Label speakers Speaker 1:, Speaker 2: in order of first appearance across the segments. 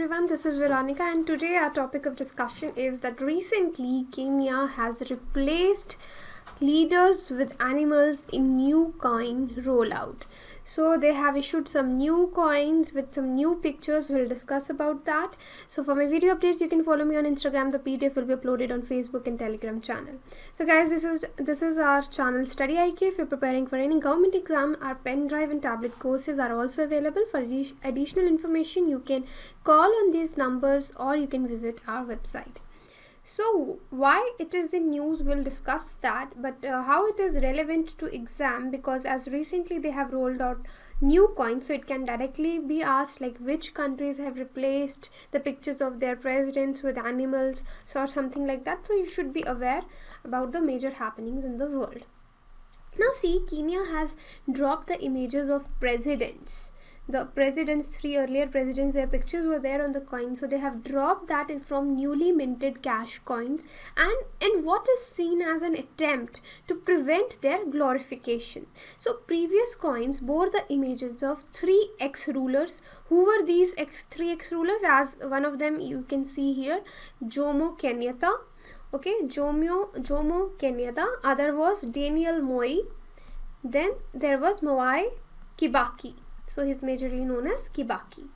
Speaker 1: everyone, this is Veronica and today our topic of discussion is that recently Kenya has replaced leaders with animals in new coin rollout. So they have issued some new coins with some new pictures. We'll discuss about that. So for my video updates, you can follow me on Instagram. The PDF will be uploaded on Facebook and Telegram channel. So guys, this is our channel StudyIQ. If you're preparing for any government exam, our pen drive and tablet courses are also available. For additional information, you can call on these numbers or you can visit our website. So why it is in news, we'll discuss that, but how it is relevant to exam, because as recently they have rolled out new coins, so it can directly be asked like which countries have replaced the pictures of their presidents with animals, so or something like that. So you should be aware about the major happenings in the world. Now see, Kenya has dropped the images of presidents. The presidents, 3 earlier presidents, their pictures were there on the coin, so they have dropped that in from newly minted cash coins, and in what is seen as an attempt to prevent their glorification. So previous coins bore the images of 3 ex-rulers. Who were these 3 ex-rulers? As one of them you can see here, Jomo Kenyatta. Okay, Jomo Kenyatta. Other was Daniel Moi. Then there was Mwai Kibaki. So he is majorly known as Kibaki.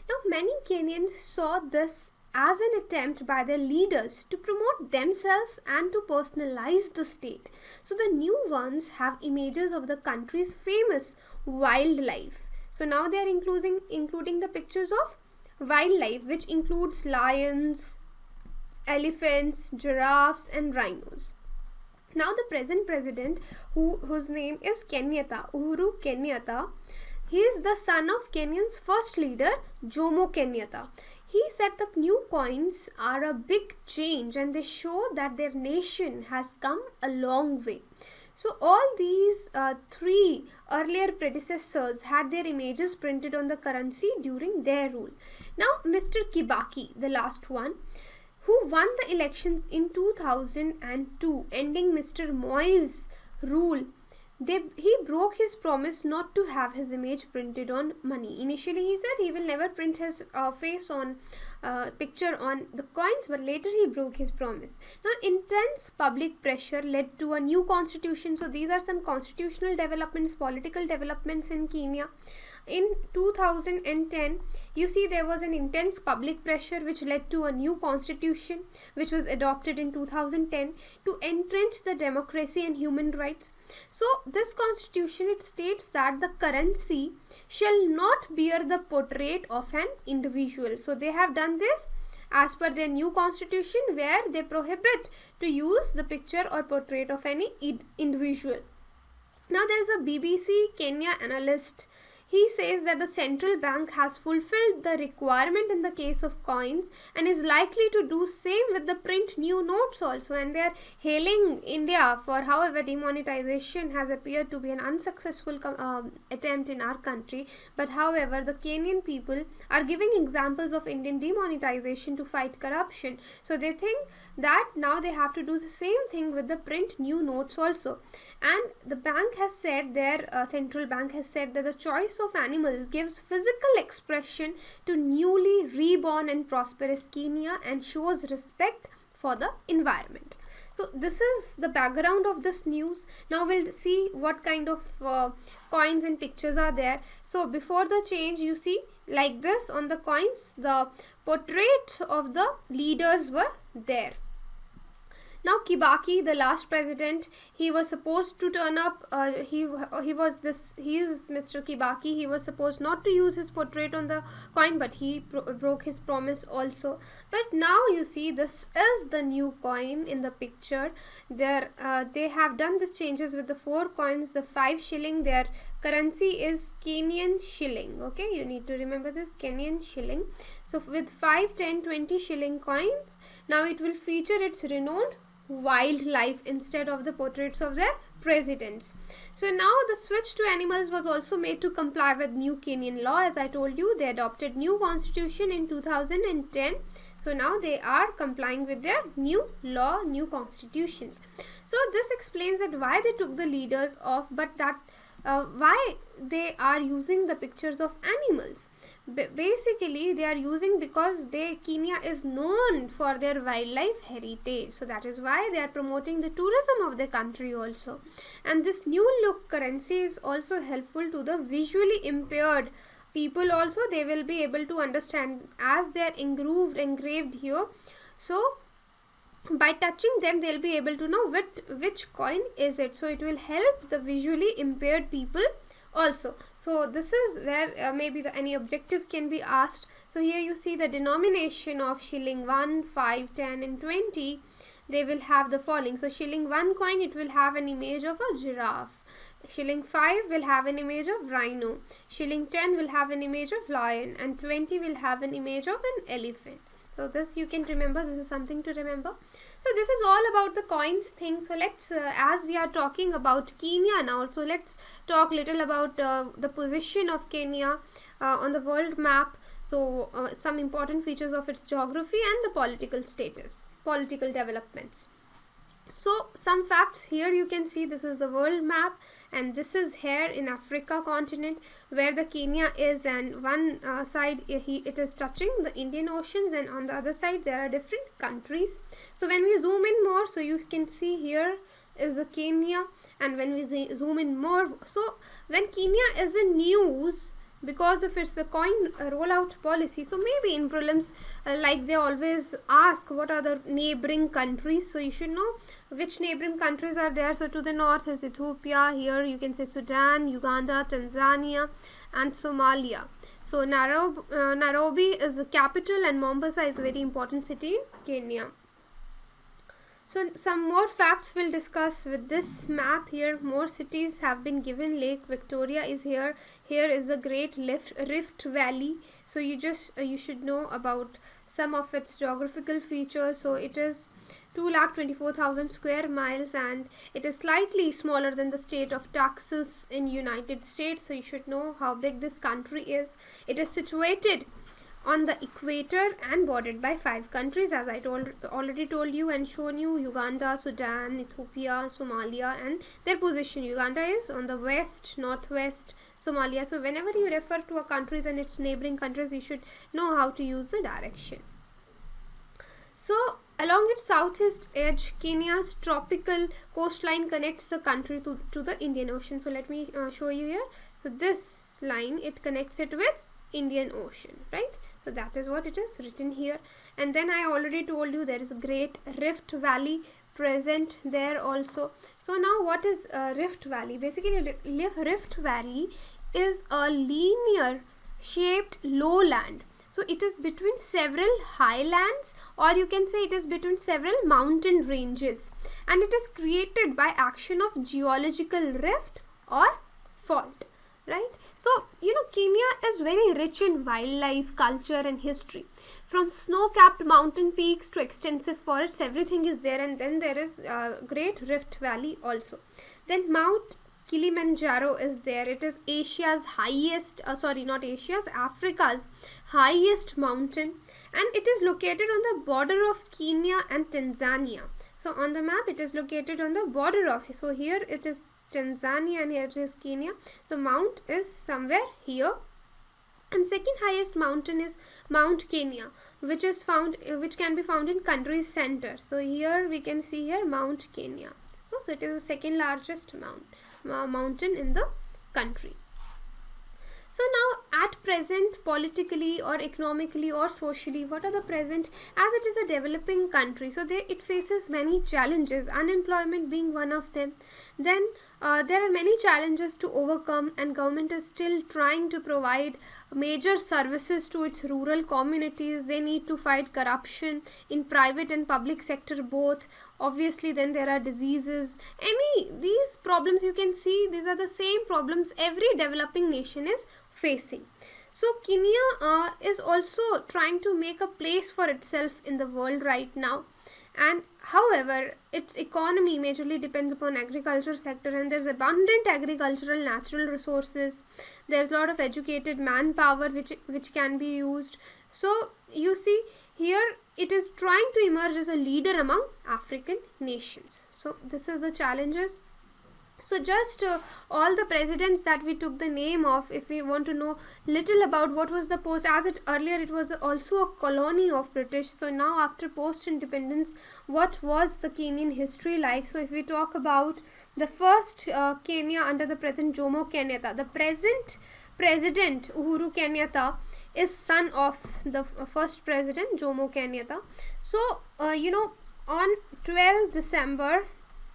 Speaker 1: Now many Kenyans saw this as an attempt by their leaders to promote themselves and to personalize the state. So the new ones have images of the country's famous wildlife. So now they are including the pictures of wildlife, which includes lions, elephants, giraffes and rhinos. Now the present president, whose name is Kenyatta, Uhuru Kenyatta, he is the son of Kenya's first leader, Jomo Kenyatta. He said the new coins are a big change and they show that their nation has come a long way. So all these 3 earlier predecessors had their images printed on the currency during their rule. Now Mr. Kibaki, the last one, who won the elections in 2002, ending Mr. Moi's rule, he broke his promise not to have his image printed on money. Initially he said he will never print his face on picture on the coins, but later he broke his promise. Now intense public pressure led to a new constitution. So these are some constitutional developments, political developments in Kenya. In 2010, you see there was an intense public pressure which led to a new constitution which was adopted in 2010 to entrench the democracy and human rights. So this constitution, it states that the currency shall not bear the portrait of an individual. So they have done this as per their new constitution, where they prohibit to use the picture or portrait of any individual. Now there is a BBC Kenya analyst. He says that the central bank has fulfilled the requirement in the case of coins and is likely to do same with the print new notes also, and they are hailing India for however demonetization has appeared to be an unsuccessful attempt in our country. But however, the Kenyan people are giving examples of Indian demonetization to fight corruption. So they think that now they have to do the same thing with the print new notes also. And the bank has said, their central bank has said, that the choice of animals gives physical expression to newly reborn and prosperous Kenya and shows respect for the environment. So this is the background of this news. Now we'll see what kind of coins and pictures are there. So before the change, you see like this on the coins, the portraits of the leaders were there. Now Kibaki, the last president, he was supposed to turn up, he is Mr. Kibaki, he was supposed not to use his portrait on the coin, but he broke his promise also. But now you see, this is the new coin in the picture. They have done these changes with the 4 coins, the 5 shilling, their currency is Kenyan shilling. Okay, you need to remember this, Kenyan shilling. So with 5, 10, 20 shilling coins, now it will feature its renowned wildlife instead of the portraits of their presidents. So now the switch to animals was also made to comply with new Kenyan law. As I told you, they adopted new constitution in 2010. So now they are complying with their new law, new constitutions. So this explains that why they took the leaders off, but that why they are using the pictures of animals. Basically they are using because Kenya is known for their wildlife heritage, so that is why they are promoting the tourism of the country also. And this new look currency is also helpful to the visually impaired people also. They will be able to understand as they are engraved here. So by touching them they'll be able to know which coin is it. So it will help the visually impaired people also. So this is where maybe any objective can be asked. So here you see the denomination of shilling 1, 5, 10 and 20. They will have the following. So shilling 1 coin, it will have an image of a giraffe. Shilling 5 will have an image of rhino. Shilling 10 will have an image of lion, and 20 will have an image of an elephant. So this you can remember, this is something to remember. So this is all about the coins thing. So let's, as we are talking about Kenya now, so let's talk little about the position of Kenya on the world map. So some important features of its geography and the political status, political developments. So some facts here you can see, this is the world map, and this is here in Africa continent where the Kenya is, and one side it is touching the Indian Oceans, and on the other side there are different countries. So when we zoom in more, so you can see here is the Kenya, and when we zoom in more, so when Kenya is in news because of its the coin rollout policy, so maybe in prelims like they always ask what are the neighboring countries, so you should know which neighboring countries are there. So to the north is Ethiopia, here you can say Sudan, Uganda, Tanzania and Somalia. So Nairobi is the capital, and Mombasa is a very important city in Kenya. So some more facts we'll discuss with this map. Here more cities have been given. Lake Victoria is here. Here is the Great Rift Valley. So you should know about some of its geographical features. So it is 2,24,000 square miles, and it is slightly smaller than the state of Texas in United States. So you should know how big this country is. It is situated on the equator and bordered by 5 countries, as I already told you and shown you: Uganda, Sudan, Ethiopia, Somalia, and their position. Uganda is on the west, northwest, Somalia. So whenever you refer to a countries and its neighboring countries, you should know how to use the direction. So along its southeast edge, Kenya's tropical coastline connects the country to the Indian Ocean. So let me show you here. So this line, it connects it with Indian Ocean, right? So that is what it is written here. And then I already told you there is a Great Rift Valley present there also. So now what is Rift Valley? Basically Rift Valley is a linear shaped lowland. So it is between several highlands, or you can say it is between several mountain ranges, and it is created by action of geological rift or fault. Right? So, Kenya is very rich in wildlife, culture and history. From snow-capped mountain peaks to extensive forests, everything is there. And then there is Great Rift Valley also. Then Mount Kilimanjaro is there. It is Africa's highest mountain. And it is located on the border of Kenya and Tanzania. So on the map, it is located on the border of, so here it is Tanzania and here it is Kenya. So mount is somewhere here, and second highest mountain is Mount Kenya, which can be found in country's center. So here we can see here Mount Kenya. So it is the second largest mountain in the country. So now at present, politically or economically or socially, what are the present, as it is a developing country, so it faces many challenges, unemployment being one of them. Then there are many challenges to overcome, and government is still trying to provide major services to its rural communities. They need to fight corruption in private and public sector both. Obviously then there are diseases, these problems you can see, these are the same problems every developing nation is facing. So Kenya is also trying to make a place for itself in the world right now, and however its economy majorly depends upon agriculture sector, and there's abundant agricultural natural resources. There's a lot of educated manpower which can be used. So you see here it is trying to emerge as a leader among African nations. So this is the challenges. So just all the presidents that we took the name of, if we want to know little about what was the post, as it earlier it was also a colony of British. So now after post independence, what was the Kenyan history like? So if we talk about the first Kenya under the present Jomo Kenyatta, the present president Uhuru Kenyatta is son of the first president Jomo Kenyatta. So on 12 December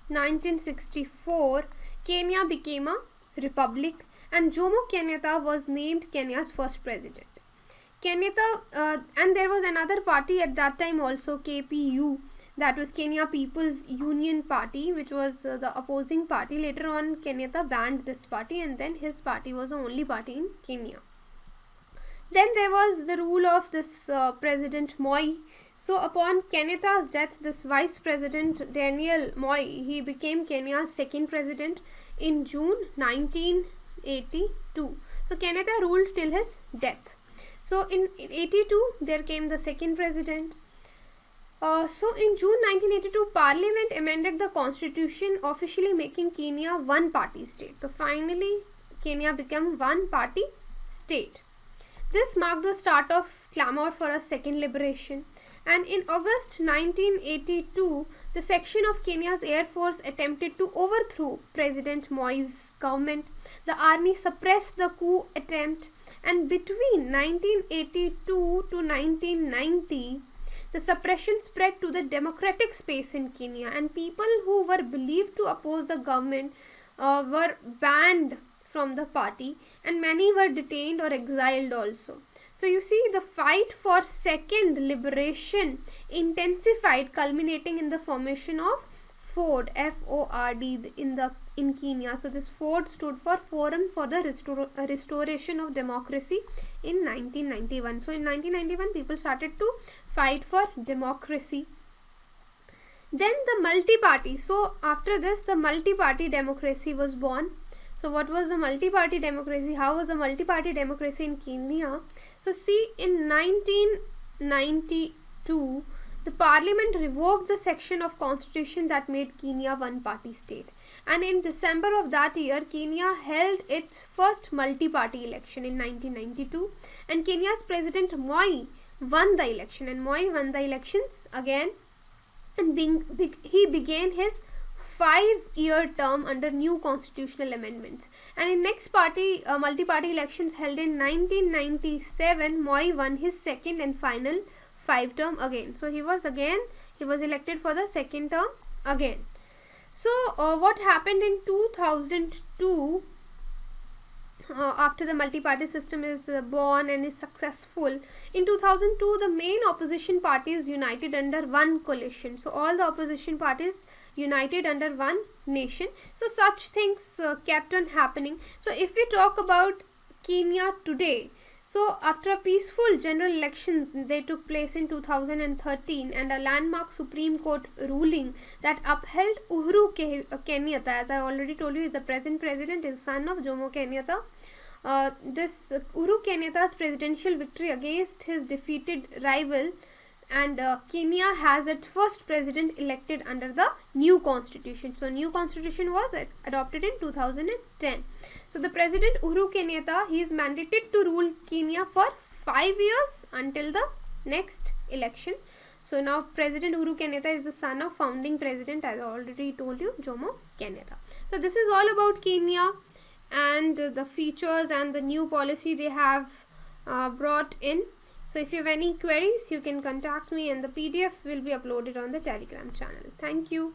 Speaker 1: 1964, Kenya became a republic and Jomo Kenyatta was named Kenya's first president. Kenyatta and there was another party at that time also, KPU, that was Kenya People's Union Party, which was the opposing party. Later on, Kenyatta banned this party and then his party was the only party in Kenya. Then there was the rule of this President Moi. So upon Kenyatta's death, this Vice President Daniel Moi, he became Kenya's second president in June 1982. So Kenyatta ruled till his death. So in 82, there came the second president. So in June 1982, Parliament amended the constitution, officially making Kenya one party state. So finally, Kenya became one party state. This marked the start of clamor for a second liberation. And in August 1982, the section of Kenya's Air Force attempted to overthrow President Moi's government. The army suppressed the coup attempt, and between 1982 to 1990, the suppression spread to the democratic space in Kenya, and people who were believed to oppose the government were banned from the party, and many were detained or exiled also. So you see, the fight for second liberation intensified, culminating in the formation of FORD, F-O-R-D, in Kenya. So this FORD stood for Forum for the Restoration of Democracy in 1991. So in 1991, people started to fight for democracy. Then the multi-party. So after this, the multi-party democracy was born. So what was the multi-party democracy? How was the multi-party democracy in Kenya? So see, in 1992, the parliament revoked the section of constitution that made Kenya one party state. And in December of that year, Kenya held its first multi-party election in 1992. And Kenya's President Moi won the election. And Moi won the elections again. And he began his 5-year term under new constitutional amendments. And in next multi-party elections held in 1997, Moi won his second and final 5 term again. So he was elected for the second term again. So what happened in 2002? After the multi-party system is born and is successful, in 2002 the main opposition parties united under one coalition. So all the opposition parties united under one nation. So such things kept on happening. So if we talk about Kenya today, so after a peaceful general elections, they took place in 2013, and a landmark Supreme Court ruling that upheld Uhuru Kenyatta, as I already told you, is the present president, is son of Jomo Kenyatta. This Uhuru Kenyatta's presidential victory against his defeated rival, and Kenya has its first president elected under the new constitution. So new constitution was adopted in 2010. So the president Uhuru Kenyatta, he is mandated to rule Kenya for 5 years until the next election. So now President Uhuru Kenyatta is the son of founding president, as I already told you, Jomo Kenyatta. So this is all about Kenya and the features and the new policy they have brought in. So if you have any queries, you can contact me, and the PDF will be uploaded on the Telegram channel. Thank you.